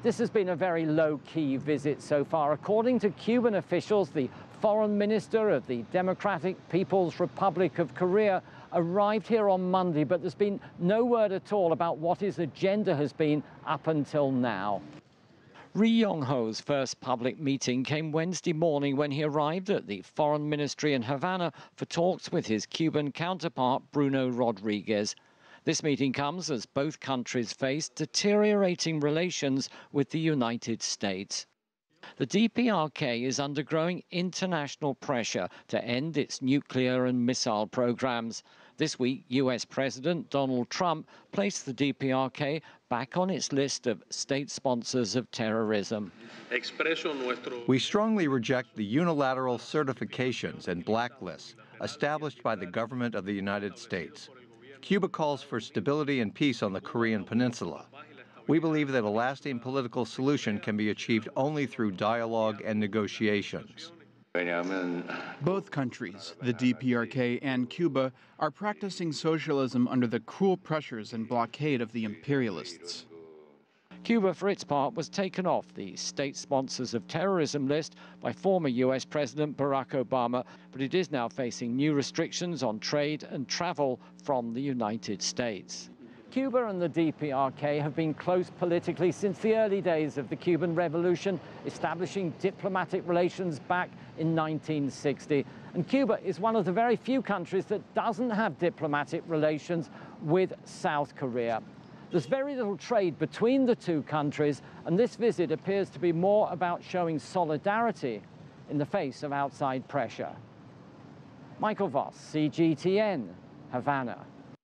This has been a very low-key visit so far. According to Cuban officials, the foreign minister of the Democratic People's Republic of Korea arrived here on Monday, but there's been no word at all about what his agenda has been up until now. Ri Yong-ho's first public meeting came Wednesday morning when he arrived at the Foreign Ministry in Havana for talks with his Cuban counterpart, Bruno Rodriguez. This meeting comes as both countries face deteriorating relations with the United States. The DPRK is undergoing international pressure to end its nuclear and missile programs. This week, US President Donald Trump placed the DPRK back on its list of state sponsors of terrorism. We strongly reject the unilateral certifications and blacklists established by the government of the United States. Cuba calls for stability and peace on the Korean Peninsula. We believe that a lasting political solution can be achieved only through dialogue and negotiations. Both countries, the DPRK and Cuba, are practicing socialism under the cruel pressures and blockade of the imperialists. Cuba, for its part, was taken off the state sponsors of terrorism list by former US President Barack Obama, but it is now facing new restrictions on trade and travel from the United States. Cuba and the DPRK have been close politically since the early days of the Cuban Revolution, establishing diplomatic relations back in 1960. And Cuba is one of the very few countries that doesn't have diplomatic relations with South Korea. There's very little trade between the two countries, and this visit appears to be more about showing solidarity in the face of outside pressure. Michael Voss, CGTN, Havana.